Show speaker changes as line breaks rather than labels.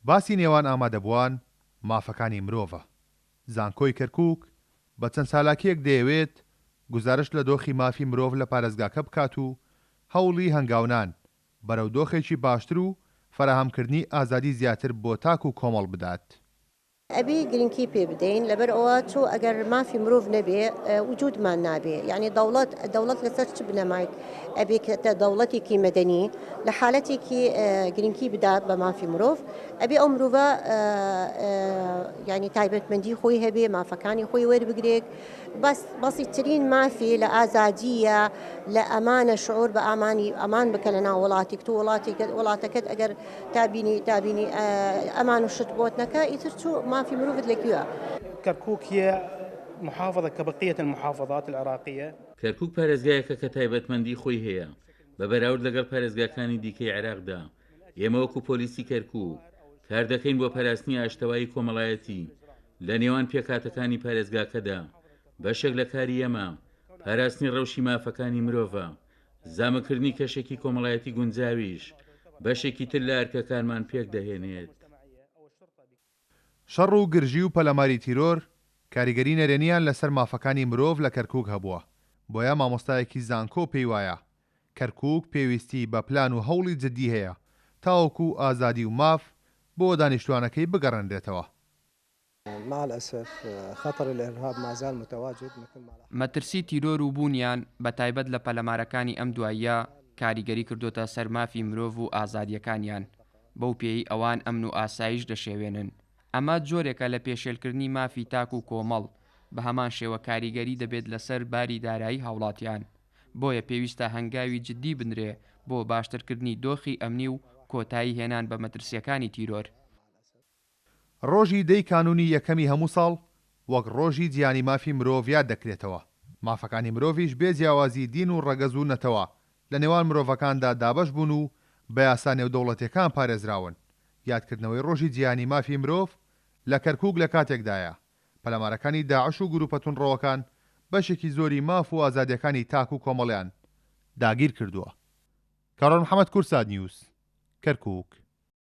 باسی نێوان ئامادەبووان مافەکانی مرۆڤە. زانکۆی کەرکووک بە چەند سالاکیەک دەیەوێت گزارش لە دۆخی مافی مرۆڤ لە پارێزگاکە بکات و هەوڵی هەنگاونان بەرەو دۆخێکی باشتر و فراهەمکردنی ئازادی زیاتر بۆ تاک و کۆمەڵ بدات.
ئەبی گرنگی پێ بدەین لەبەر ئەوە چۆ ئەگەر مافی مرۆڤ نەبێ وجودمان نابێ، یعنی دەوڵەت لەسەر چ بنەمایت ئەبێ کە دەوڵەتێکی مەدەنی لە حالەتێکی گرنگی بدات بە مافی مرۆڤ، ئەبێ ئەو مرۆڤە ینی تایبەتمەندی خۆی هەبێ، مافەکانی خۆی وەربگرێت، بەسی ترین مافی لە ئازادیە، لە ئەمانە شعور بە ئەمان بکە لە ناو وڵاتێک تو وڵاتەکەت ئەگەر تابینی ئەمان و شت بۆت نەکە ئیتر چۆ مافی مروفت لكيوها.
كركوك هي محافظة كبقية المحافظات العراقية.
كركوك پارێزگایەکە کە تایبەتمەندی خۆی هەیە بە بەراورد لەگەڵ پارێزگاکانی دیکەی عێراقدا. ئێمە وەکو پۆلیسی کەرکووک کار دەکەین بۆ پاراستنی ئاشتەوایی کۆمەڵایەتی لە نێوان پێکاتەکانی پارێزگاکەدا. بەشێک لە کاری ئێمە پاراستنی ڕەوشی مافەکانی مرۆڤە، زامەکردنی کەشێکی کۆمەڵایەتی گونجاویش بەشێکی تر لە ئەرکەکانمان پێک دەهێنێت.
شەڕ و گرژی و پەلەماری تیرۆر کاریگەری نەرێنیان لەسەر مافەکانی مرۆڤ لە کەرکووک هەبووە. بۆیە مامۆستایەکی زانکۆ پێی وایە کەرکووک پێویستی بە پلان و هەوڵی جددی هەیە تاوەکو ئازادی و ماف بۆ دانیشتوانەکەی بگەڕێنرێتەوە.
مع الأسف خطر الإرهاب ما زال متواجد
مەترسی تیرۆر و بوونیان بە تایبەت لە پەلەمارەکانی ئەم دواییە کاریگەری کردوتە سەر مافی مرۆڤ و ئازادیەکانیان، بەو پێی ئەوان ئەمن و ئاسایش دەشێوێنن. ئەمە جۆرێکە لە پێشێلکردنی مافی تاک و کۆمەڵ، بە هەمان شێوە کاریگەری دەبێت لەسەر باری دارایی هاوڵاتیان. بۆیە پێویستە هەنگاوی جددی بنرێ بۆ باشترکردنی دۆخی ئەمنی و کۆتایی هێنان بە مەترسیەکانی تیرۆر.
ڕۆژی دەی کانونی یەکەمی هەموو ساڵ وەک ڕۆژی جیانی مافی مرۆڤ یاد دەکرێتەوە. مافەکانی مرۆڤیش بێ جیاوازی دین و ڕەگەز و نەتەوە لە نێوان مرۆڤەکاندا دابەش بوون و بە یاسا نێودەوڵەتیەکان پارێزراون. یادکردنەوەی ڕۆژی جیانی مافی مرۆڤ لە کەرکووک لە کاتێکدایە پەلەمارەکانی داعش و گروپە توندڕەوەکان بەشێکی زۆری ماف و ئازادیەکانی تاک و کۆمەڵیان داگیر کردووە. کارۆل محەممەد کورساد نیوز، کەرکووک.